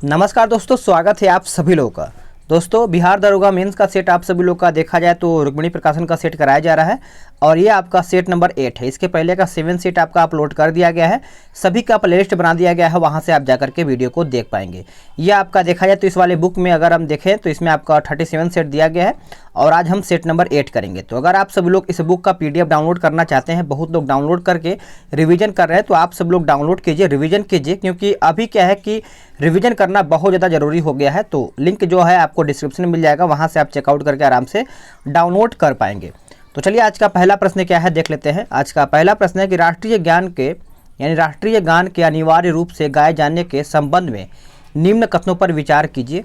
नमस्कार दोस्तों, स्वागत है आप सभी लोगों का। दोस्तों, बिहार दरोगा मेंस का सेट आप सभी लोग का देखा जाए तो रुक्मिणी प्रकाशन का सेट कराया जा रहा है और ये आपका सेट नंबर 8 है। इसके पहले का 7 सेट आपका अपलोड कर दिया गया है, सभी का प्लेलिस्ट बना दिया गया है, वहाँ से आप जाकर के वीडियो को देख पाएंगे। ये आपका देखा जाए तो इस वाले बुक में अगर हम देखें तो इसमें आपका 37 सेट दिया गया है और आज हम सेट नंबर 8 करेंगे। तो अगर आप सब लोग इस बुक का PDF डाउनलोड करना चाहते हैं, बहुत लोग डाउनलोड करके रिवीजन कर रहे हैं, तो आप सब लोग डाउनलोड कीजिए, रिवीजन कीजिए, क्योंकि अभी क्या है कि रिवीजन करना बहुत ज़्यादा ज़रूरी हो गया है। तो लिंक जो है आपको डिस्क्रिप्शन में मिल जाएगा, वहाँ से आप चेकआउट करके आराम से डाउनलोड कर पाएंगे। तो चलिए आज का पहला प्रश्न क्या है देख लेते हैं। आज का पहला प्रश्न है कि राष्ट्रीय गान के अनिवार्य रूप से गाए जाने के संबंध में निम्न कथनों पर विचार कीजिए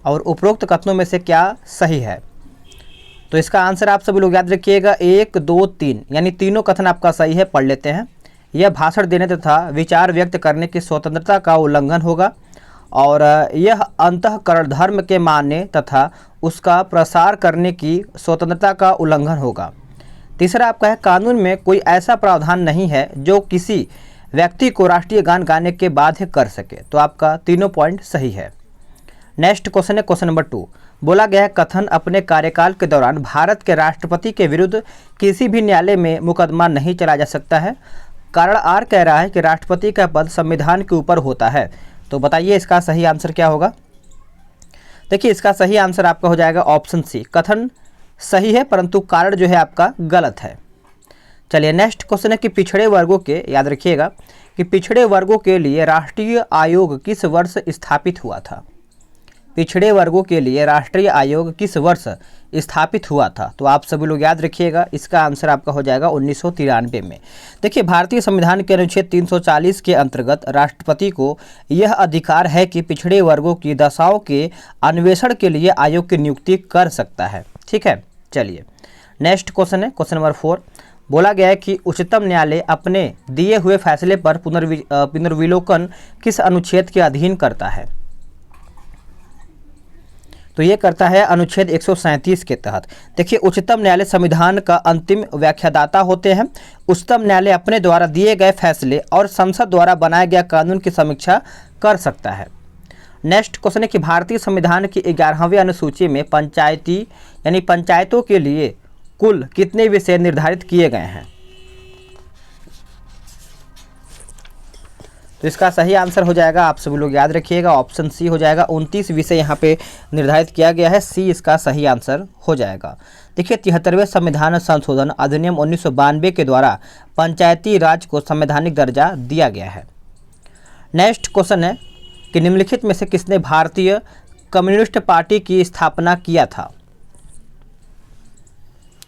और उपरोक्त कथनों में से क्या सही है। तो इसका आंसर आप सभी लोग याद रखिएगा, 1, 2, 3 यानी तीनों कथन आपका सही है। पढ़ लेते हैं। यह भाषण देने तथा विचार व्यक्त करने की स्वतंत्रता का उल्लंघन होगा और यह अंतःकरण धर्म के मानने तथा उसका प्रसार करने की स्वतंत्रता का उल्लंघन होगा। तीसरा आपका है, कानून में कोई ऐसा प्रावधान नहीं है जो किसी व्यक्ति को राष्ट्रीय गान गाने के बाध्य कर सके। तो आपका तीनों पॉइंट सही है। नेक्स्ट क्वेश्चन है क्वेश्चन नंबर 2। बोला गया है, कथन अपने कार्यकाल के दौरान भारत के राष्ट्रपति के विरुद्ध किसी भी न्यायालय में मुकदमा नहीं चलाया जा सकता है। कारण आर कह रहा है कि राष्ट्रपति का पद संविधान के ऊपर होता है। तो बताइए इसका सही आंसर क्या होगा। देखिए इसका सही आंसर आपका हो जाएगा ऑप्शन सी। कथन सही है परंतु कारण जो है आपका गलत है। चलिए नेक्स्ट क्वेश्चन है कि पिछड़े वर्गों के, याद रखिएगा कि पिछड़े वर्गों के लिए राष्ट्रीय आयोग किस वर्ष स्थापित हुआ था। पिछड़े वर्गों के लिए राष्ट्रीय आयोग किस वर्ष स्थापित हुआ था। तो आप सभी लोग याद रखिएगा, इसका आंसर आपका हो जाएगा 1993 में। देखिए भारतीय संविधान के अनुच्छेद 340 के अंतर्गत राष्ट्रपति को यह अधिकार है कि पिछड़े वर्गों की दशाओं के अन्वेषण के लिए आयोग की नियुक्ति कर सकता है। ठीक है, चलिए नेक्स्ट क्वेश्चन है क्वेश्चन नंबर 4। बोला गया है कि उच्चतम न्यायालय अपने दिए हुए फैसले पर पुनर्विलोकन किस अनुच्छेद के अधीन करता है। तो ये करता है अनुच्छेद 137 के तहत। देखिए उच्चतम न्यायालय संविधान का अंतिम व्याख्यादाता होते हैं। उच्चतम न्यायालय अपने द्वारा दिए गए फैसले और संसद द्वारा बनाया गया कानून की समीक्षा कर सकता है। नेक्स्ट क्वेश्चन है कि भारतीय संविधान की 11वीं अनुसूची में पंचायती यानी पंचायतों के लिए कुल कितने विषय निर्धारित किए गए हैं। तो इसका सही आंसर हो जाएगा, आप सभी लोग याद रखिएगा, ऑप्शन सी हो जाएगा। 29 विषय यहाँ पे निर्धारित किया गया है, सी इसका सही आंसर हो जाएगा। देखिए 73वें संविधान संशोधन अधिनियम 1992 के द्वारा पंचायती राज को संवैधानिक दर्जा दिया गया है। नेक्स्ट क्वेश्चन है कि निम्नलिखित में से किसने भारतीय कम्युनिस्ट पार्टी की स्थापना किया था।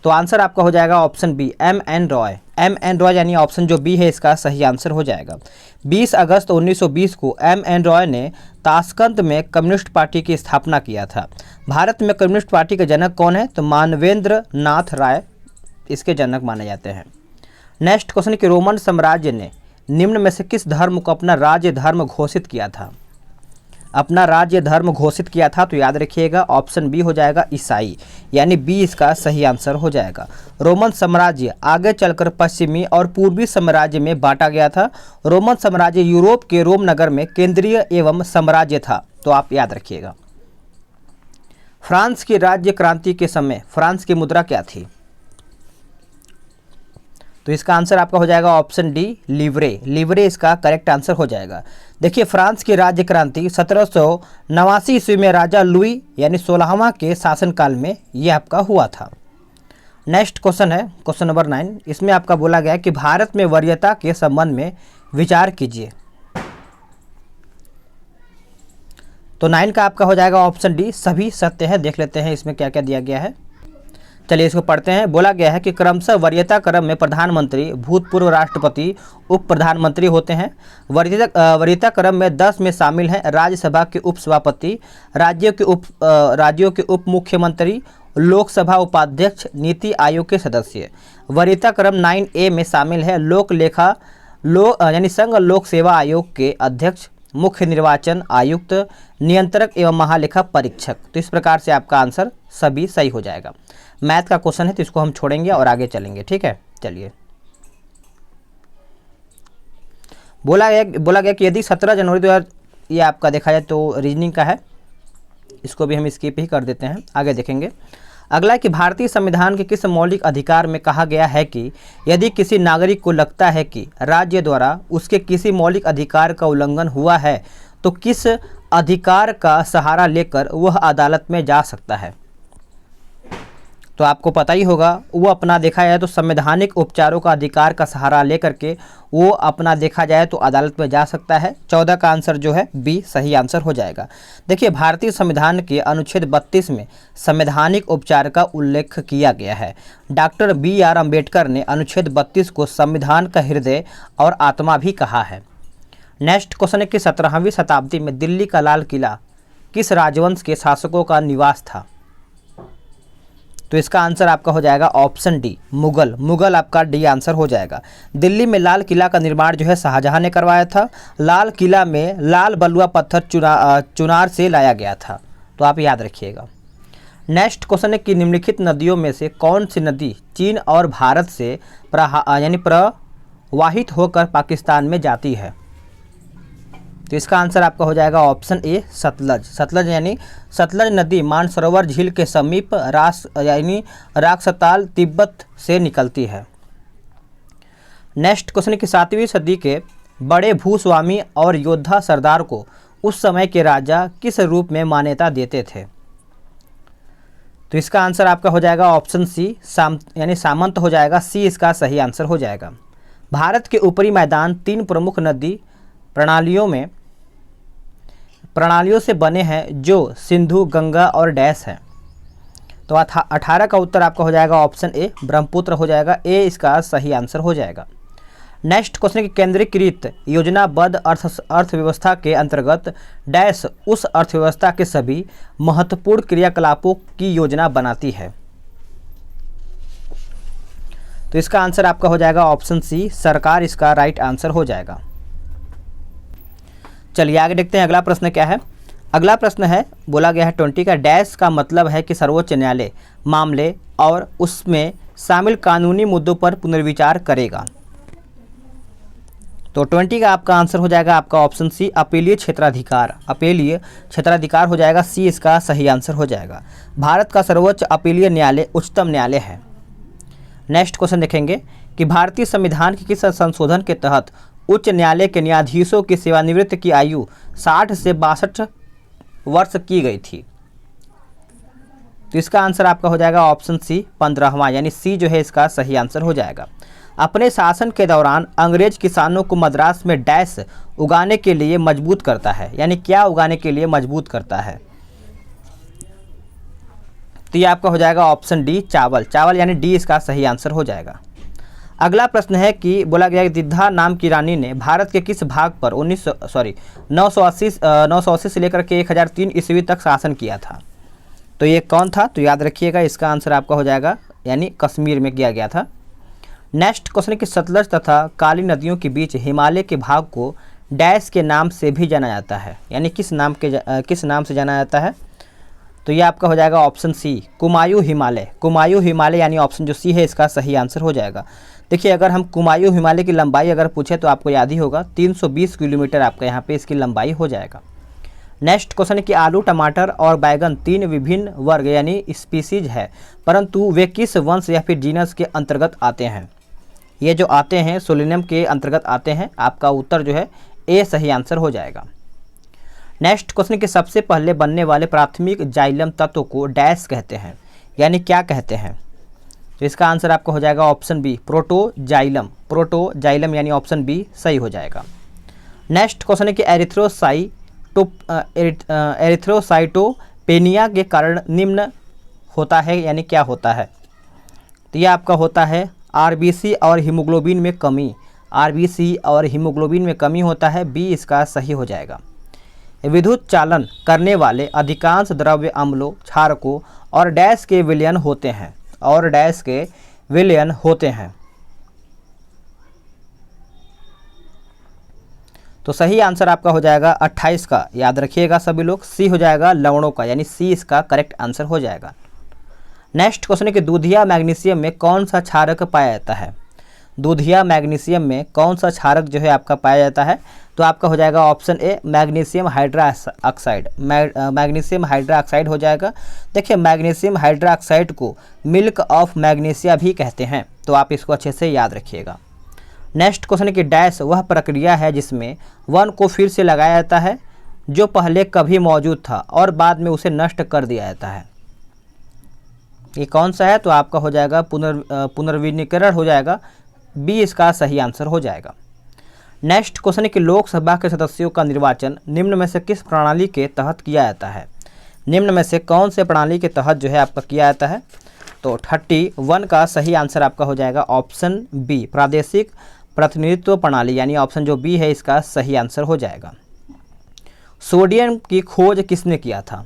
तो आंसर आपका हो जाएगा option B, M.N. Roy. M.N. Roy यानी ऑप्शन जो बी है इसका सही आंसर हो जाएगा। 20 अगस्त 1920 को M.N. रॉय ने ताशकंद में कम्युनिस्ट पार्टी की स्थापना किया था। भारत में कम्युनिस्ट पार्टी के जनक कौन है। तो मानवेंद्र नाथ राय इसके जनक माने जाते हैं। नेक्स्ट क्वेश्चन कि रोमन साम्राज्य ने निम्न में से किस धर्म को अपना राज्य धर्म घोषित किया था। अपना राज्य धर्म घोषित किया था। तो याद रखिएगा ऑप्शन बी हो जाएगा ईसाई, यानी बी इसका सही आंसर हो जाएगा। रोमन साम्राज्य आगे चलकर पश्चिमी और पूर्वी साम्राज्य में बांटा गया था। रोमन साम्राज्य यूरोप के रोम नगर में केंद्रीय एवं साम्राज्य था। तो आप याद रखिएगा। फ्रांस की राज्य क्रांति के समय फ्रांस की मुद्रा क्या थी। तो इसका आंसर आपका हो जाएगा ऑप्शन डी, लिवरे। लिवरे इसका करेक्ट आंसर हो जाएगा। देखिए फ्रांस की राज्य क्रांति 1789 ईस्वी में राजा लुई यानी 16वां के शासनकाल में यह आपका हुआ था। नेक्स्ट क्वेश्चन है क्वेश्चन नंबर 9। इसमें आपका बोला गया है कि भारत में वरीयता के संबंध में विचार कीजिए। तो 9 का आपका हो जाएगा ऑप्शन डी, सभी सत्य है। देख लेते हैं इसमें क्या क्या दिया गया है। चलिए इसको पढ़ते हैं। बोला गया है कि क्रमशः वरीयता क्रम में प्रधानमंत्री, भूतपूर्व राष्ट्रपति, उप प्रधानमंत्री होते हैं। वरीयता क्रम में 10 में शामिल हैं राज्यसभा के उप सभापति, राज्यों के उप मुख्यमंत्री, लोकसभा उपाध्यक्ष, नीति आयोग के सदस्य। वरीयता क्रम 9A में शामिल है यानी संघ लोक सेवा आयोग के अध्यक्ष, मुख्य निर्वाचन आयुक्त, नियंत्रक एवं महालेखा परीक्षक। तो इस प्रकार से आपका आंसर सभी सही हो जाएगा। मैथ का क्वेश्चन है तो इसको हम छोड़ेंगे और आगे चलेंगे। ठीक है, चलिए बोला गया कि यदि 17 जनवरी ये आपका देखा जाए तो रीजनिंग का है, इसको भी हम स्किप ही कर देते हैं, आगे देखेंगे। अगला कि भारतीय संविधान के किस मौलिक अधिकार में कहा गया है कि यदि किसी नागरिक को लगता है कि राज्य द्वारा उसके किसी मौलिक अधिकार का उल्लंघन हुआ है तो किस अधिकार का सहारा लेकर वह अदालत में जा सकता है। तो आपको पता ही होगा, वो अपना देखा जाए तो संवैधानिक उपचारों का अधिकार का सहारा लेकर के वो अपना देखा जाए तो अदालत में जा सकता है। 14 का आंसर जो है बी सही आंसर हो जाएगा। देखिए, भारतीय संविधान के अनुच्छेद 32 में संवैधानिक उपचार का उल्लेख किया गया है। डॉक्टर BR अम्बेडकर ने अनुच्छेद 32 को संविधान का हृदय और आत्मा भी कहा है। नेक्स्ट क्वेश्चन है कि 17वीं शताब्दी में दिल्ली का लाल किला किस राजवंश के शासकों का निवास था। तो इसका आंसर आपका हो जाएगा ऑप्शन डी, मुगल। मुगल आपका डी आंसर हो जाएगा। दिल्ली में लाल किला का निर्माण जो है शाहजहां ने करवाया था। लाल किला में लाल बलुआ पत्थर चुनार से लाया गया था, तो आप याद रखिएगा। नेक्स्ट क्वेश्चन है कि निम्नलिखित नदियों में से कौन सी नदी चीन और भारत से प्रवाहित होकर पाकिस्तान में जाती है। तो इसका आंसर आपका हो जाएगा ऑप्शन ए, सतलज। सतलज यानी सतलज नदी मानसरोवर झील के समीप राक्सताल तिब्बत से निकलती है। नेक्स्ट क्वेश्चन की 7वीं सदी के बड़े भूस्वामी और योद्धा सरदार को उस समय के राजा किस रूप में मान्यता देते थे। तो इसका आंसर आपका हो जाएगा ऑप्शन सी, यानी सामंत हो जाएगा। सी इसका सही आंसर हो जाएगा। भारत के ऊपरी मैदान 3 प्रमुख नदी प्रणालियों से बने हैं जो सिंधु, गंगा और डैश है। तो 18 का उत्तर आपका हो जाएगा ऑप्शन ए, ब्रह्मपुत्र हो जाएगा। ए इसका सही आंसर हो जाएगा। नेक्स्ट क्वेश्चन की केंद्रीकृत योजनाबद्ध अर्थव्यवस्था के अंतर्गत डैश उस अर्थव्यवस्था के सभी महत्वपूर्ण क्रियाकलापों की योजना बनाती है। तो इसका आंसर आपका हो जाएगा ऑप्शन सी, सरकार इसका राइट आंसर हो जाएगा। चलिए आगे देखते हैं अगला प्रश्न क्या है। अगला प्रश्न है, बोला गया है 20 का, डैश का मतलब है कि सर्वोच्च न्यायालय मामले और उसमें शामिल कानूनी मुद्दों पर पुनर्विचार करेगा। तो 20 का आपका आंसर हो जाएगा आपका ऑप्शन सी, अपीलीय क्षेत्राधिकार। अपीलीय क्षेत्राधिकार हो जाएगा। सी इसका सही आंसर हो जाएगा। भारत का सर्वोच्च अपीलीय न्यायालय उच्चतम न्यायालय है। नेक्स्ट क्वेश्चन देखेंगे कि भारतीय संविधान के किस संशोधन के तहत उच्च न्यायालय के न्यायाधीशों की सेवानिवृत्ति की आयु 60 से 62 वर्ष की गई थी। तो इसका आंसर आपका हो जाएगा ऑप्शन सी, 15वां, यानी सी जो है इसका सही आंसर हो जाएगा। अपने शासन के दौरान अंग्रेज किसानों को मद्रास में डैश उगाने के लिए मजबूत करता है, यानी क्या उगाने के लिए मजबूत करता है। तो ये आपका हो जाएगा ऑप्शन डी, चावल। चावल यानी डी इसका सही आंसर हो जाएगा। अगला प्रश्न है कि बोला गया कि दिद्धा नाम की रानी ने भारत के किस भाग पर 980 से लेकर के 1003 ईस्वी तक शासन किया था। तो ये कौन था, तो याद रखिएगा इसका आंसर आपका हो जाएगा, यानी कश्मीर में किया गया था। नेक्स्ट क्वेश्चन है कि सतलज तथा काली नदियों के बीच हिमालय के भाग को डैश के नाम से भी जाना जाता है, यानी किस नाम से जाना जाता है। तो ये आपका हो जाएगा ऑप्शन सी, कुमायूं हिमालय। कुमायूं हिमालय यानी ऑप्शन जो सी है इसका सही आंसर हो जाएगा। देखिए, अगर हम कुमायूं हिमालय की लंबाई अगर पूछे तो आपको याद ही होगा 320 किलोमीटर आपका यहाँ पे इसकी लंबाई हो जाएगा। नेक्स्ट क्वेश्चन है कि आलू, टमाटर और बैगन 3 विभिन्न वर्ग यानी स्पीसीज है, परंतु वे किस वंश या फिर जीनस के अंतर्गत आते हैं। ये जो आते हैं सोलिनम के अंतर्गत आते हैं। आपका उत्तर जो है ए सही आंसर हो जाएगा। नेक्स्ट क्वेश्चन के सबसे पहले बनने वाले प्राथमिक जाइलम तत्व को डैश कहते हैं, यानी क्या कहते हैं। तो इसका आंसर आपका हो जाएगा ऑप्शन बी, प्रोटोजाइलम। प्रोटोजाइलम यानी ऑप्शन बी सही हो जाएगा। नेक्स्ट क्वेश्चन है कि एरिथ्रोसाइटोपेनिया के कारण निम्न होता है, यानी क्या होता है। तो यह आपका होता है आरबीसी और हीमोग्लोबिन में कमी। आरबीसी और हीमोग्लोबिन में कमी होता है। बी इसका सही हो जाएगा। विद्युत चालन करने वाले अधिकांश द्रव्य अम्लों, क्षारकों और डैश के विलयन होते हैं। तो सही आंसर आपका हो जाएगा 28 का, याद रखिएगा सभी लोग। सी हो जाएगा लवणों का, यानी सी इसका करेक्ट आंसर हो जाएगा। नेक्स्ट क्वेश्चन है कि दूधिया मैग्नीशियम में कौन सा क्षारक पाया जाता है। दूधिया मैग्नीशियम में कौन सा क्षारक जो है आपका पाया जाता है? तो आपका हो जाएगा ऑप्शन ए मैग्नीशियम हाइड्रोक्साइड, मैग्नीशियम हाइड्रोक्साइड हो जाएगा। देखिए मैग्नीशियम हाइड्रोक्साइड को मिल्क ऑफ मैग्नीशिया भी कहते हैं, तो आप इसको अच्छे से याद रखिएगा। नेक्स्ट क्वेश्चन की डैश वह प्रक्रिया है जिसमें वन को फिर से लगाया जाता है जो पहले कभी मौजूद था और बाद में उसे नष्ट कर दिया जाता है। ये कौन सा है? तो आपका हो जाएगा पुनर्विनीकरण हो जाएगा, बी इसका सही आंसर हो जाएगा। नेक्स्ट क्वेश्चन है कि लोकसभा के सदस्यों का निर्वाचन निम्न में से किस प्रणाली के तहत किया जाता है? निम्न में से कौन से प्रणाली के तहत जो है आपका किया जाता है? तो 31 का सही आंसर आपका हो जाएगा ऑप्शन बी प्रादेशिक प्रतिनिधित्व प्रणाली, यानी ऑप्शन जो बी है इसका सही आंसर हो जाएगा। सोडियम की खोज किसने किया था?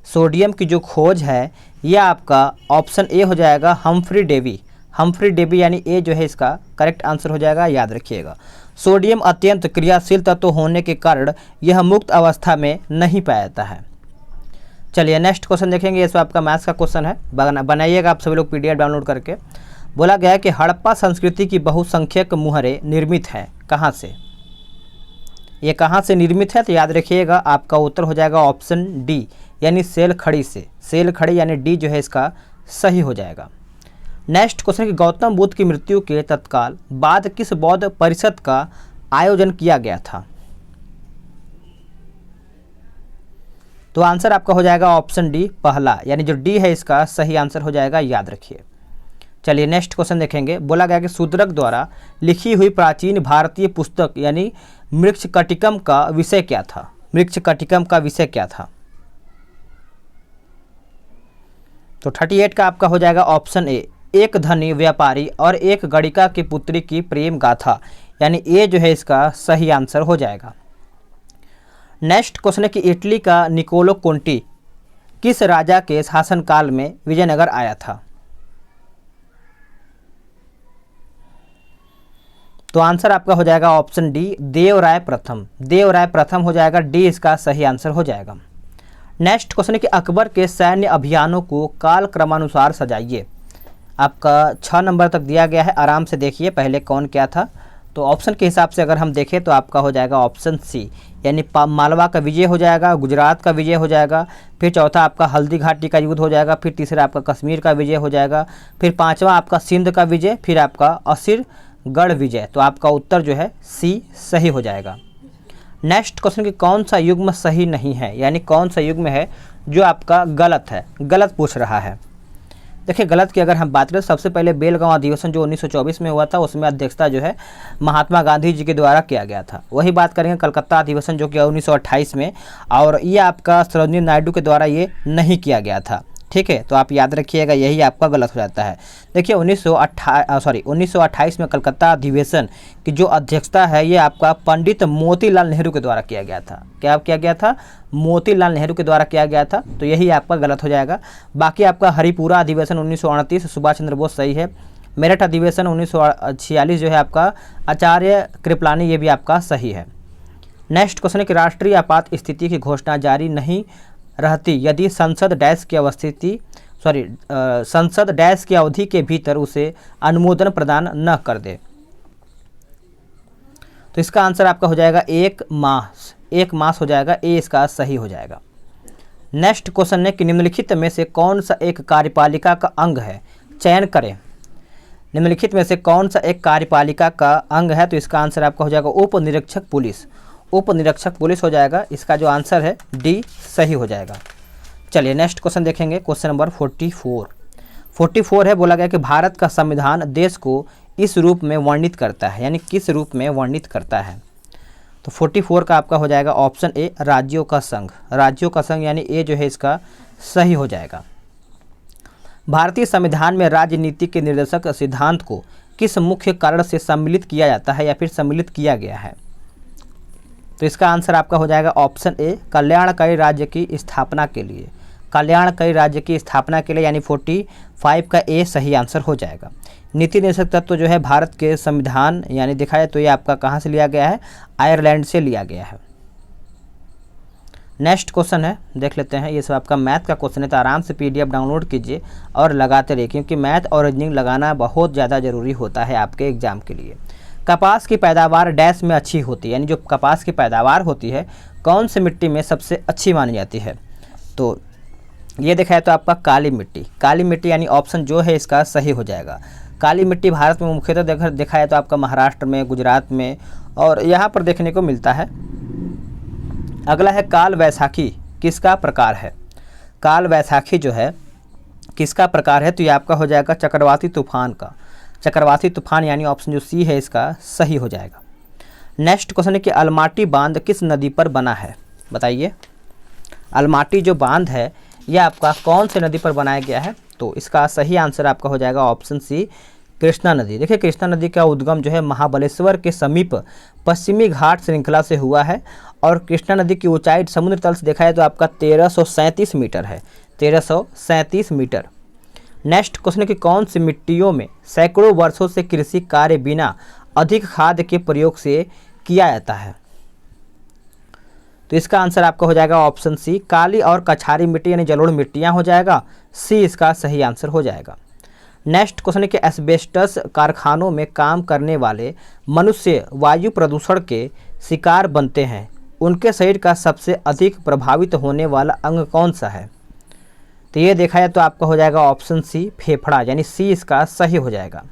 सोडियम की जो खोज है यह आपका ऑप्शन ए हो जाएगा हम्फ्री डेवी, हम्फ्री डेवी यानी ए जो है इसका करेक्ट आंसर हो जाएगा, याद रखिएगा। सोडियम अत्यंत क्रियाशील तत्व होने के कारण यह मुक्त अवस्था में नहीं पाया जाता है। चलिए नेक्स्ट क्वेश्चन देखेंगे, इसमें आपका मैथ्स का क्वेश्चन है, बनाइएगा आप सभी लोग पीडीएफ डाउनलोड करके। बोला गया है कि हड़प्पा संस्कृति की बहुसंख्यक मुहरें निर्मित हैं कहाँ से? ये कहाँ से निर्मित है? तो याद रखिएगा आपका उत्तर हो जाएगा ऑप्शन डी यानी सेल खड़ी से, सेल खड़ी यानी डी जो है इसका सही हो जाएगा। नेक्स्ट क्वेश्चन कि गौतम बुद्ध की मृत्यु के तत्काल बाद किस बौद्ध परिषद का आयोजन किया गया था? तो आंसर आपका हो जाएगा ऑप्शन डी पहला, यानी जो डी है इसका सही आंसर हो जाएगा, याद रखिए। चलिए नेक्स्ट क्वेश्चन देखेंगे। बोला गया कि शूद्रक द्वारा लिखी हुई प्राचीन भारतीय पुस्तक यानी मृच्छकटिकम का विषय क्या था? मृच्छकटिकम का विषय क्या था? तो 38 का आपका हो जाएगा ऑप्शन ए एक धनी व्यापारी और एक गणिका की पुत्री की प्रेम गाथा, यानी ए जो है इसका सही आंसर हो जाएगा। नेक्स्ट क्वेश्चन है कि इटली का निकोलो कोंटी किस राजा के शासनकाल में विजयनगर आया था? तो आंसर आपका हो जाएगा ऑप्शन डी देवराय प्रथम, देवराय प्रथम हो जाएगा, डी इसका सही आंसर हो जाएगा। नेक्स्ट क्वेश्चन है कि अकबर के सैन्य अभियानों को काल क्रमानुसार सजाइए। आपका 6 नंबर तक दिया गया है, आराम से देखिए पहले कौन क्या था। तो ऑप्शन के हिसाब से अगर हम देखें तो आपका हो जाएगा ऑप्शन सी यानी मालवा का विजय हो जाएगा, गुजरात का विजय हो जाएगा, फिर चौथा आपका हल्दी घाटी का युद्ध हो जाएगा, फिर तीसरा आपका कश्मीर का विजय हो जाएगा, फिर पांचवा आपका सिंध का विजय, फिर आपका असीरगढ़ विजय। तो आपका उत्तर जो है सी सही हो जाएगा। नेक्स्ट क्वेश्चन कि कौन सा युग्म सही नहीं है, यानी कौन सा युग्म है जो आपका गलत है, गलत पूछ रहा है। देखिए गलत की अगर हम बात करें, सबसे पहले बेलगांव अधिवेशन जो 1924 में हुआ था उसमें अध्यक्षता जो है महात्मा गांधी जी के द्वारा किया गया था। वही बात करेंगे कलकत्ता अधिवेशन जो कि 1928 में, और ये आपका सरोजिनी नायडू के द्वारा ये नहीं किया गया था। ठीक है, तो आप याद रखिएगा यही आपका गलत हो जाता है। देखिए 1928 में कलकत्ता अधिवेशन की जो अध्यक्षता है ये आपका पंडित मोतीलाल नेहरू के द्वारा किया गया था। क्या किया गया था? मोतीलाल नेहरू के द्वारा किया गया था, तो यही आपका गलत हो जाएगा। बाकी आपका हरिपुरा अधिवेशन 1929 सुभाष चंद्र बोस सही है। मेरठ अधिवेशन 1946 जो है आपका आचार्य कृपलानी, ये भी आपका सही है। नेक्स्ट क्वेश्चन है कि राष्ट्रीय आपात स्थिति की घोषणा जारी नहीं रहती यदि संसद डैश की अवधि के भीतर उसे अनुमोदन प्रदान न कर दे। तो इसका आंसर आपका हो जाएगा एक मास हो जाएगा, ए इसका सही हो जाएगा। नेक्स्ट क्वेश्चन है कि निम्नलिखित में से कौन सा एक कार्यपालिका का अंग है, चयन करें। निम्नलिखित में से कौन सा एक कार्यपालिका का अंग है? तो इसका आंसर आपका हो जाएगा उप निरीक्षक पुलिस, उप निरीक्षक पुलिस हो जाएगा। इसका जो आंसर है डी सही हो जाएगा। चलिए नेक्स्ट क्वेश्चन देखेंगे, क्वेश्चन नंबर 44 है। बोला गया कि भारत का संविधान देश को इस रूप में वर्णित करता है, यानी किस रूप में वर्णित करता है? तो 44 का आपका हो जाएगा ऑप्शन ए राज्यों का संघ, राज्यों का संघ यानी ए जो है इसका सही हो जाएगा। भारतीय संविधान में राजनीति के निर्देशक सिद्धांत को किस मुख्य कारण से सम्मिलित किया जाता है या फिर सम्मिलित किया गया है? तो इसका आंसर आपका हो जाएगा ऑप्शन ए कल्याणकारी राज्य की स्थापना के लिए, कल्याणकारी राज्य की स्थापना के लिए, यानी 45 का ए सही आंसर हो जाएगा। नीति निर्देशक तत्व जो है भारत के संविधान यानी देखा जाए तो ये आपका कहाँ से लिया गया है? आयरलैंड से लिया गया है। नेक्स्ट क्वेश्चन है, देख लेते हैं। ये सब आपका मैथ का क्वेश्चन है, तो आराम से पीडीएफ डाउनलोड कीजिए और लगाते रहिए, क्योंकि मैथ और रीजनिंग लगाना बहुत ज़्यादा ज़रूरी होता है आपके एग्जाम के लिए। कपास की पैदावार डैश में अच्छी होती है, यानी जो कपास की पैदावार होती है कौन सी मिट्टी में सबसे अच्छी मानी जाती है? तो ये देखा है तो आपका काली मिट्टी। काली मिट्टी यानी ऑप्शन जो है इसका सही हो जाएगा। काली मिट्टी भारत में मुख्यतः देखा है तो आपका महाराष्ट्र में, गुजरात में और यहाँ पर देखने को मिलता है। अगला है काल वैसाखी किसका प्रकार है? काल वैसाखी जो है किसका प्रकार है? तो ये आपका हो जाएगा चक्रवाती तूफान का। चक्रवाती तूफान यानी ऑप्शन जो सी है इसका सही हो जाएगा। नेक्स्ट क्वेश्चन है कि अलमाटी बांध किस नदी पर बना है? बताइए, अलमाटी जो बांध है यह आपका कौन से नदी पर बनाया गया है? तो इसका सही आंसर आपका हो जाएगा ऑप्शन सी, कृष्णा नदी। देखिए, कृष्णा नदी का उद्गम जो है महाबलेश्वर के समीप पश्चिमी घाट श्रृंखला से हुआ है और कृष्णा नदी की ऊंचाई समुद्र तल से देखा है तो आपका 1337 मीटर है, 1337 मीटर। नेक्स्ट क्वेश्चन है कि कौन सी मिट्टियों में सैकड़ों वर्षों से कृषि कार्य बिना अधिक खाद के प्रयोग से किया जाता है? तो इसका आंसर आपका हो जाएगा ऑप्शन सी, काली और कछारी मिट्टी यानी जलोढ़ मिट्टियाँ हो जाएगा। सी इसका सही आंसर हो जाएगा। नेक्स्ट क्वेश्चन है कि एस्बेस्टस कारखानों में काम करने वाले मनुष्य वायु प्रदूषण के शिकार बनते हैं, उनके शरीर का सबसे अधिक प्रभावित होने वाला अंग कौन सा है? तो ये देखा जाए तो आपका हो जाएगा ऑप्शन सी, फेफड़ा, यानी सी इसका सही हो जाएगा।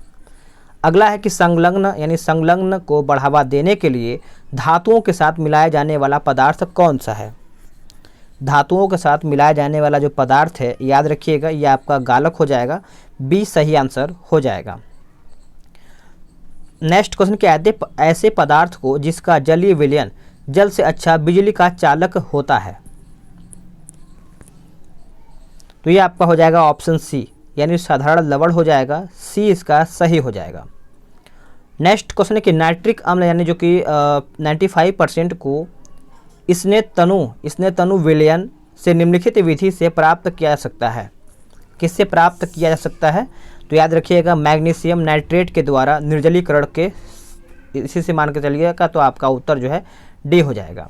अगला है कि संलग्न यानी संलग्न को बढ़ावा देने के लिए धातुओं के साथ मिलाया जाने वाला पदार्थ कौन सा है? धातुओं के साथ मिलाया जाने वाला जो पदार्थ है याद रखिएगा ये आपका गालक हो जाएगा। बी सही आंसर हो जाएगा। नेक्स्ट क्वेश्चन, कि ऐसे पदार्थ को जिसका जलीय विलयन जल से अच्छा बिजली का चालक होता है? तो ये आपका हो जाएगा ऑप्शन सी, यानी साधारण लवण हो जाएगा। सी इसका सही हो जाएगा। नेक्स्ट क्वेश्चन है कि नाइट्रिक अम्ल यानी जो कि 95% को इसने तनु विलयन से निम्नलिखित विधि से प्राप्त किया जा सकता है। किससे प्राप्त किया जा सकता है? तो याद रखिएगा मैग्नीशियम नाइट्रेट के द्वारा निर्जलीकरण के, इसी से मान के चलिएगा, तो आपका उत्तर जो है डी हो जाएगा।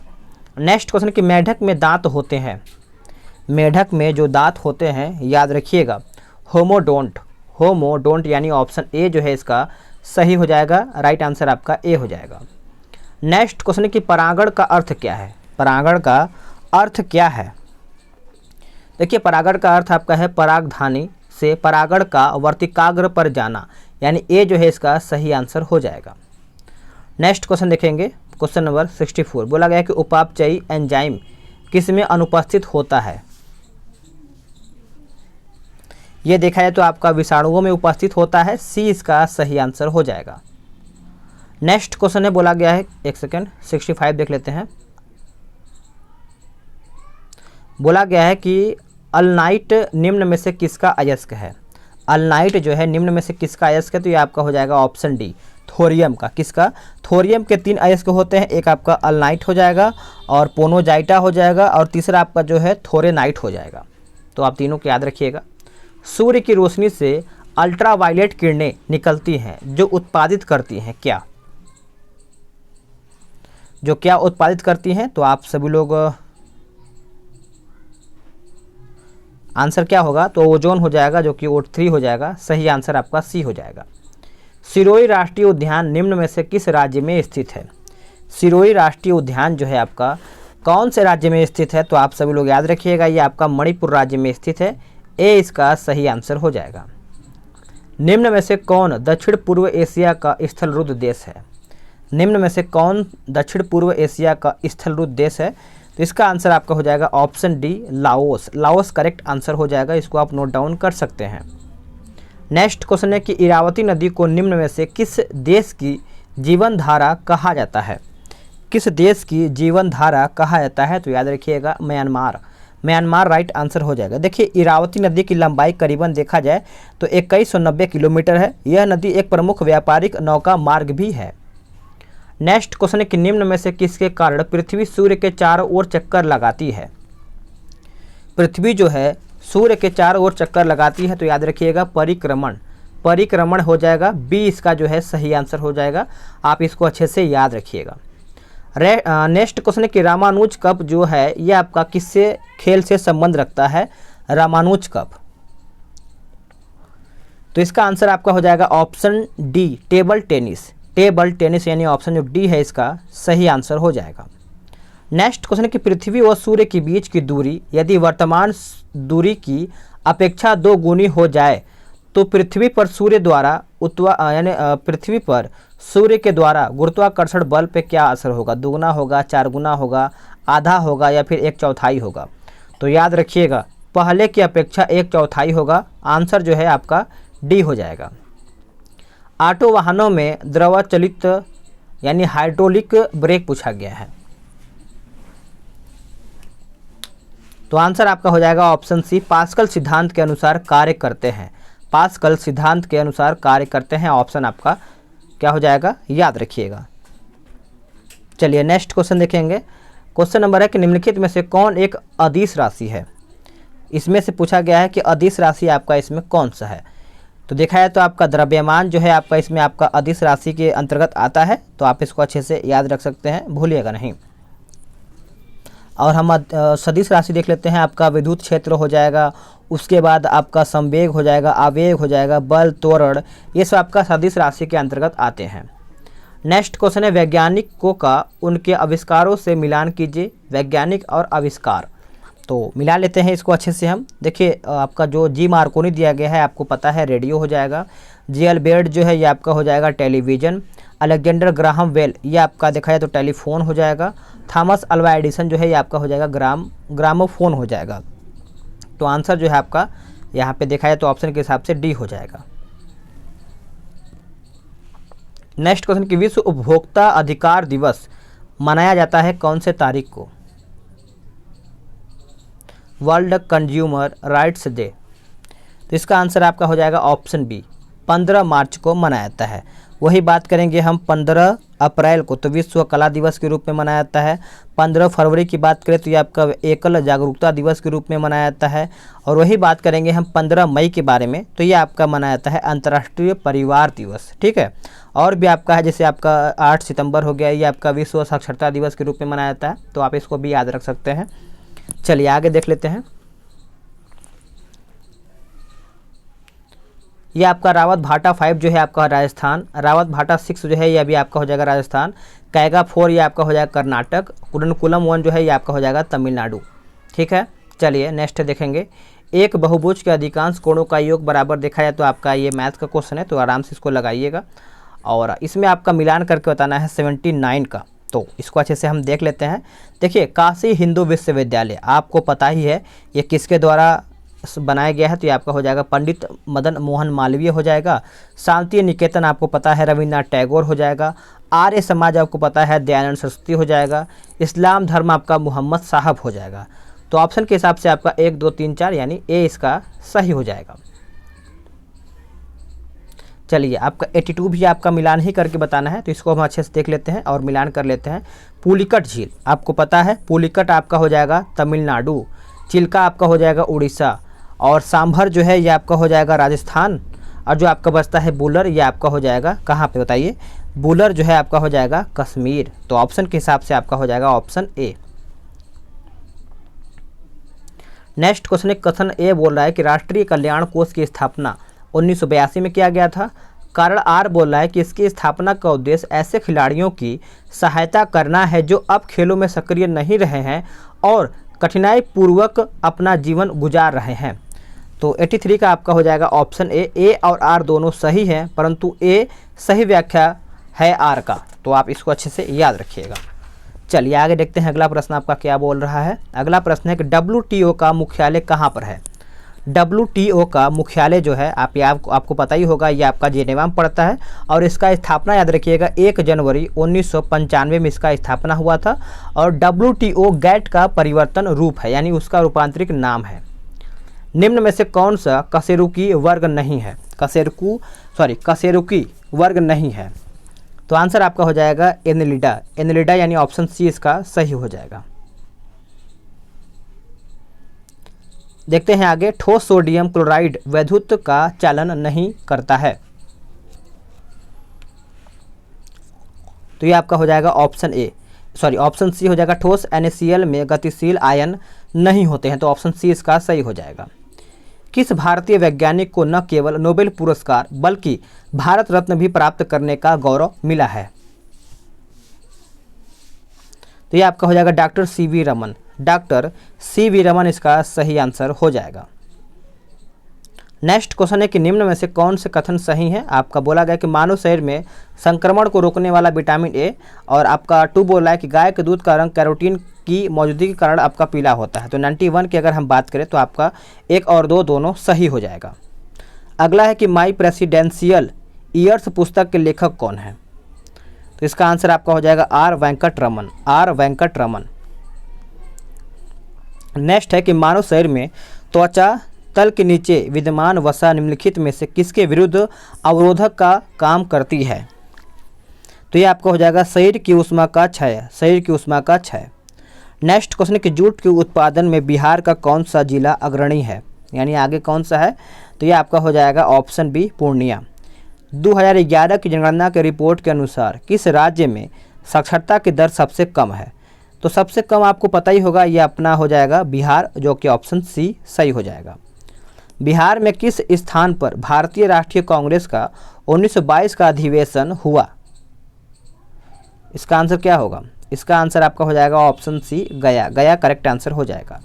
नेक्स्ट क्वेश्चन कि मेढक में दांत होते हैं, मेढक में जो दांत होते हैं याद रखिएगा होमोडोंट यानी ऑप्शन ए जो है इसका सही हो जाएगा। राइट आंसर आपका ए हो जाएगा। नेक्स्ट क्वेश्चन कि परागण का अर्थ क्या है? परागण का अर्थ क्या है? देखिए, परागण का अर्थ आपका है परागधानी से परागण का वर्तिकाग्र पर जाना, यानी ए जो है इसका सही आंसर हो जाएगा। नेक्स्ट क्वेश्चन देखेंगे, क्वेश्चन नंबर 64। बोला गया कि उपापचयी एंजाइम किसमें अनुपस्थित होता है? ये देखा जाए तो आपका विषाणुओं में उपस्थित होता है। सी इसका सही आंसर हो जाएगा। नेक्स्ट क्वेश्चन है, बोला गया है, एक सेकेंड, 65 देख लेते हैं। बोला गया है कि अल्नाइट निम्न में से किसका अयस्क है? अल्नाइट जो है निम्न में से किसका अयस्क है? तो ये आपका हो जाएगा ऑप्शन डी, थोरियम का। किसका? थोरियम के 3 अयस्क होते हैं, एक आपका अल्नाइट हो जाएगा और पोनोजाइटा हो जाएगा और तीसरा आपका जो है थोरेनाइट हो जाएगा। तो आप तीनों को याद रखिएगा। सूर्य की रोशनी से अल्ट्रावायलेट किरणें निकलती हैं जो उत्पादित करती हैं क्या? जो क्या उत्पादित करती हैं? तो आप सभी लोग आंसर क्या होगा? तो ओजोन हो जाएगा, जो कि O3 हो जाएगा। सही आंसर आपका सी हो जाएगा। सिरोही राष्ट्रीय उद्यान निम्न में से किस राज्य में स्थित है? सिरोही राष्ट्रीय उद्यान जो है आपका कौन से राज्य में स्थित है? तो आप सभी लोग याद रखिएगा ये आपका मणिपुर राज्य में स्थित है। ए इसका सही आंसर हो जाएगा। निम्न में से कौन दक्षिण पूर्व एशिया का स्थलरुद्ध देश है? निम्न में से कौन दक्षिण पूर्व एशिया का स्थलरुद्ध देश है? तो इसका आंसर आपका हो जाएगा option D, Laos. Laos correct answer हो जाएगा, इसको आप नोट डाउन कर सकते हैं। नेक्स्ट क्वेश्चन है कि इरावती नदी को निम्न में से किस देश की जीवन धारा कहा जाता है? किस देश की जीवन धारा कहा जाता है? तो याद रखिएगा म्यांमार। म्यांमार राइट आंसर हो जाएगा। देखिए, इरावती नदी की लंबाई करीबन देखा जाए तो 2190 किलोमीटर है। यह नदी एक प्रमुख व्यापारिक नौका मार्ग भी है। नेक्स्ट क्वेश्चन है कि निम्न में से किसके कारण पृथ्वी सूर्य के चारों ओर चक्कर लगाती है? पृथ्वी जो है सूर्य के चारों ओर चक्कर लगाती है, तो याद रखिएगा परिक्रमण। परिक्रमण हो जाएगा। बी इसका जो है सही आंसर हो जाएगा। आप इसको अच्छे से याद रखिएगा। नेक्स्ट क्वेश्चन है कि रामानुज कप जो है ये आपका किससे खेल से संबंध रखता है, रामानुज कप। तो इसका आंसर आपका हो जाएगा option D, table tennis. Table tennis यानी ऑप्शन जो डी है इसका सही आंसर हो जाएगा। नेक्स्ट क्वेश्चन है कि पृथ्वी और सूर्य के बीच की दूरी यदि वर्तमान दूरी की अपेक्षा 2 गुनी हो जाए तो पृथ्वी पर सूर्य द्वारा पृथ्वी पर सूर्य के द्वारा गुरुत्वाकर्षण बल पे क्या असर होगा, 2 गुना होगा, 4 गुना होगा, आधा होगा या फिर 1/4 होगा। तो याद रखिएगा पहले की अपेक्षा 1/4 होगा। आंसर जो है आपका डी हो जाएगा। ऑटो वाहनों में द्रव चलित यानी हाइड्रोलिक ब्रेक पूछा गया है, तो आंसर आपका हो जाएगा ऑप्शन सी, पास्कल सिद्धांत के अनुसार कार्य करते हैं। पास्कल सिद्धांत के अनुसार कार्य करते हैं, ऑप्शन आपका क्या हो जाएगा, याद रखिएगा। चलिए नेक्स्ट क्वेश्चन देखेंगे। क्वेश्चन नंबर है कि निम्नलिखित में से कौन एक अदिश राशि है। इसमें से पूछा गया है कि अदिश राशि आपका इसमें कौन सा है। तो देखा है तो आपका द्रव्यमान जो है आपका इसमें आपका अदिश राशि के अंतर्गत आता है, तो आप इसको अच्छे से याद रख सकते हैं, भूलिएगा नहीं। और हम सदिश राशि देख लेते हैं। आपका विद्युत क्षेत्र हो जाएगा, उसके बाद आपका संवेग हो जाएगा, आवेग हो जाएगा, बल, त्वरण, ये सब आपका सदिश राशि के अंतर्गत आते हैं। नेक्स्ट क्वेश्चन है वैज्ञानिकों का उनके आविष्कारों से मिलान कीजिए। वैज्ञानिक और आविष्कार, तो मिला लेते हैं इसको अच्छे से हम। देखिए आपका जो जी मार्कोनी दिया गया है आपको पता है रेडियो हो जाएगा। जी अल्बर्ट जो है ये आपका हो जाएगा टेलीविज़न। अलेक्जेंडर ग्राहम बेल ये आपका देखा जाए तो टेलीफोन हो जाएगा। थॉमस अल्वा एडिसन जो है ये आपका हो जाएगा ग्रामोफोन हो जाएगा। तो आंसर जो है आपका यहाँ पे देखा जाए तो ऑप्शन के हिसाब से डी हो जाएगा। नेक्स्ट क्वेश्चन कि विश्व उपभोक्ता अधिकार दिवस मनाया जाता है कौन से तारीख को। वर्ल्ड कंज्यूमर राइट्स डे, तो इसका आंसर आपका हो जाएगा ऑप्शन बी, 15 मार्च को मनाया जाता है। वही बात करेंगे हम 15 अप्रैल को तो विश्व कला दिवस के रूप में मनाया जाता है। 15 फरवरी की बात करें तो ये आपका एकल जागरूकता दिवस के रूप में मनाया जाता है। और वही बात करेंगे हम 15 मई के बारे में तो ये आपका मनाया जाता है अंतर्राष्ट्रीय परिवार दिवस। ठीक है, और भी आपका है जैसे आपका 8 सितंबर हो गया, ये आपका विश्व साक्षरता दिवस के रूप में मनाया जाता है, तो आप इसको भी याद रख सकते हैं। चलिए आगे देख लेते हैं। ये आपका रावत भाटा 5 जो है आपका राजस्थान, रावत भाटा 6 जो है ये अभी आपका हो जाएगा राजस्थान, कैगा 4 ये आपका हो जाएगा कर्नाटक, कुडनकुलम 1 जो है ये आपका हो जाएगा तमिलनाडु। ठीक है, चलिए नेक्स्ट देखेंगे। एक बहुभुज के अधिकांश कोणों का योग बराबर देखा जाए तो आपका ये मैथ का क्वेश्चन है, तो आराम से इसको लगाइएगा और इसमें आपका मिलान करके बताना है 79 का, तो इसको अच्छे से हम देख लेते हैं। देखिए काशी हिंदू विश्वविद्यालय आपको पता ही है ये किसके द्वारा बनाया गया है, तो ये आपका हो जाएगा पंडित मदन मोहन मालवीय हो जाएगा। शांति निकेतन आपको पता है रविन्द्रनाथ टैगोर हो जाएगा। आर्य समाज आपको पता है दयानंद सरस्वती हो जाएगा। इस्लाम धर्म आपका मोहम्मद साहब हो जाएगा। तो ऑप्शन के हिसाब से आपका 1 2 3 4 यानी ए इसका सही हो जाएगा। चलिए आपका 82 भी आपका मिलान ही करके बताना है, तो इसको हम अच्छे से देख लेते हैं और मिलान कर लेते हैं। पुलिकट झील आपको पता है, पुलिकट आपका हो जाएगा तमिलनाडु, चिल्का आपका हो जाएगा उड़ीसा, और सांभर जो है ये आपका हो जाएगा राजस्थान, और जो आपका बचता है बुलर ये आपका हो जाएगा कहाँ पे बताइए, बुलर जो है आपका हो जाएगा कश्मीर। तो ऑप्शन के हिसाब से आपका हो जाएगा ऑप्शन ए। नेक्स्ट क्वेश्चन कथन ए बोल रहा है कि राष्ट्रीय कल्याण कोष की स्थापना 1982 में किया गया था। कारण आर बोल रहा है कि इसकी स्थापना का उद्देश्य ऐसे खिलाड़ियों की सहायता करना है जो अब खेलों में सक्रिय नहीं रहे हैं और कठिनाई पूर्वक अपना जीवन गुजार रहे हैं। तो 83 का आपका हो जाएगा ऑप्शन ए और आर दोनों सही हैं, परंतु ए सही व्याख्या है आर का, तो आप इसको अच्छे से याद रखिएगा। चलिए आगे देखते हैं अगला प्रश्न आपका क्या बोल रहा है। अगला प्रश्न है कि WTO का मुख्यालय कहाँ पर है। WTO का मुख्यालय जो है आपको पता ही होगा, ये आपका जेनेवा में पड़ता है और इसका स्थापना याद रखिएगा 1 जनवरी 1995 में इसका स्थापना हुआ था। और WTO गैट का परिवर्तन रूप है, यानी उसका रूपांतरित नाम है। निम्न में से कौन सा कशेरुकी वर्ग नहीं है, कशेरुकी वर्ग नहीं है। तो आंसर आपका हो जाएगा एनिलिडा यानी ऑप्शन सी इसका सही हो जाएगा। देखते हैं आगे। ठोस सोडियम क्लोराइड वैद्युत का चालन नहीं करता है, तो ये आपका हो जाएगा option A, sorry option C हो जाएगा, ठोस NaCl में गतिशील आयन नहीं होते हैं, तो ऑप्शन सी इसका सही हो जाएगा। किस भारतीय वैज्ञानिक को न केवल नोबेल पुरस्कार बल्कि भारत रत्न भी प्राप्त करने का गौरव मिला है? तो ये आपका हो जाएगा doctor CV Raman. Doctor CV Raman इसका सही आंसर हो जाएगा। नेक्स्ट क्वेश्चन है कि निम्न में से कौन से कथन सही है? आपका बोला गया कि मानव शरीर में संक्रमण को रोकने वाला विटामिन ए, और आपका 2 बोला है कि गाय के दूध का रंग कैरोटीन की मौजूदगी के कारण आपका पीला होता है। तो 91 की अगर हम बात करें तो आपका 1 और 2 दोनों सही हो जाएगा। अगला है कि माई प्रेसिडेंशियल ईयर्स पुस्तक के लेखक कौन है? तो इसका आंसर आपका हो जाएगा R Venkataraman. R Venkataraman. Next है कि मानव शरीर में त्वचा तल के नीचे विद्यमान वसा निम्नलिखित में से किसके विरुद्ध अवरोधक का काम करती है? तो ये आपका हो जाएगा शरीर की ऊष्मा का क्षय। शरीर की ऊष्मा का क्षय। नेक्स्ट क्वेश्चन है कि जूट के उत्पादन में बिहार का कौन सा जिला अग्रणी है, यानी आगे कौन सा है? तो ये आपका हो जाएगा ऑप्शन बी पूर्णिया। 2011 की जनगणना के रिपोर्ट के अनुसार किस राज्य में साक्षरता की दर सबसे कम है? तो सबसे कम आपको पता ही होगा, ये अपना हो जाएगा बिहार, जो कि ऑप्शन सी सही हो जाएगा। बिहार में किस स्थान पर भारतीय राष्ट्रीय कांग्रेस का 1922 का अधिवेशन हुआ? इसका आंसर क्या होगा? इसका आंसर आपका हो जाएगा ऑप्शन सी गया। गया करेक्ट आंसर हो जाएगा।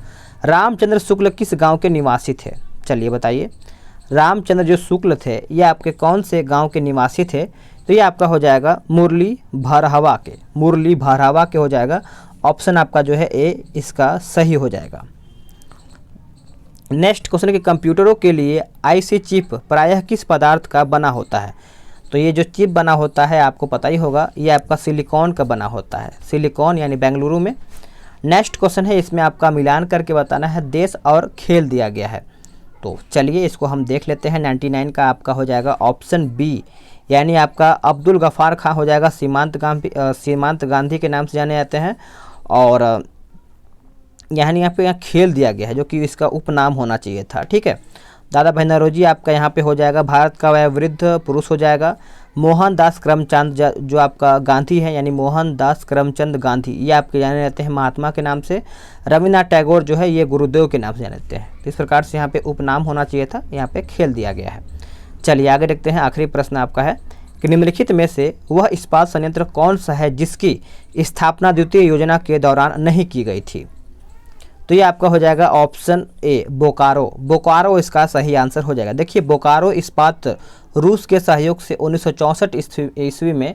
रामचंद्र शुक्ल किस गांव के निवासी थे? चलिए बताइए। रामचंद्र जो शुक्ल थे ये आपके कौन से गांव के निवासी थे? तो ये आपका हो जाएगा मुरली भरहवा के। मुरली भरहवा के हो जाएगा। ऑप्शन आपका जो है ए इसका सही हो जाएगा। नेक्स्ट क्वेश्चन है कि कंप्यूटरों के लिए IC चिप प्रायः किस पदार्थ का बना होता है? तो ये जो चिप बना होता है आपको पता ही होगा, ये आपका सिलिकॉन का बना होता है। सिलिकॉन यानी बेंगलुरु में। नेक्स्ट क्वेश्चन है, इसमें आपका मिलान करके बताना है, देश और खेल दिया गया है। तो चलिए इसको हम देख लेते हैं। 99 का आपका हो जाएगा ऑप्शन बी, यानी आपका अब्दुल गफ़ार खां हो जाएगा। सीमांत गांधी के नाम से जाने जाते हैं, और यानी यहाँ खेल दिया गया है, जो कि इसका उपनाम होना चाहिए था। ठीक है। दादा भाई नौरोजी आपका यहाँ पे हो जाएगा भारत का वह वृद्ध पुरुष हो जाएगा। मोहनदास करमचंद जो आपका गांधी है, यानी मोहनदास करमचंद गांधी, ये आपके जाने जाते हैं महात्मा के नाम से। रविन्द्रनाथ टैगोर जो है ये गुरुदेव के नाम से जाने जाते हैं। तो इस प्रकार से यहाँ पे उपनाम होना चाहिए था, यहाँ पे खेल दिया गया है। चलिए आगे देखते हैं। आखिरी प्रश्न आपका है कि निम्नलिखित में से वह इस्पात संयंत्र कौन सा है जिसकी स्थापना द्वितीय योजना के दौरान नहीं की गई थी? तो ये आपका हो जाएगा ऑप्शन ए बोकारो। बोकारो इसका सही आंसर हो जाएगा। देखिए बोकारो इस्पात रूस के सहयोग से 1964 ईस्वी में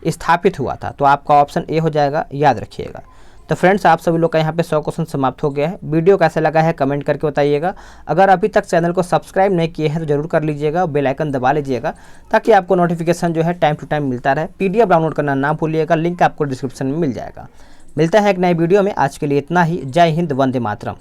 स्थापित हुआ था। तो आपका ऑप्शन ए हो जाएगा, याद रखिएगा। तो फ्रेंड्स आप सभी लोग का यहाँ पे 100 क्वेश्चन समाप्त हो गया है। वीडियो कैसा लगा है कमेंट करके बताइएगा। अगर अभी तक चैनल को सब्सक्राइब नहीं किए हैं तो जरूर कर लीजिएगा, बेल आइकन दबा लीजिएगा, ताकि आपको नोटिफिकेशन जो है टाइम टू टाइम मिलता रहे। PDF डाउनलोड करना ना भूलिएगा, लिंक आपको डिस्क्रिप्शन में मिल जाएगा। मिलता है एक नई वीडियो में। आज के लिए इतना ही। जय हिंद, वंदे मातरम।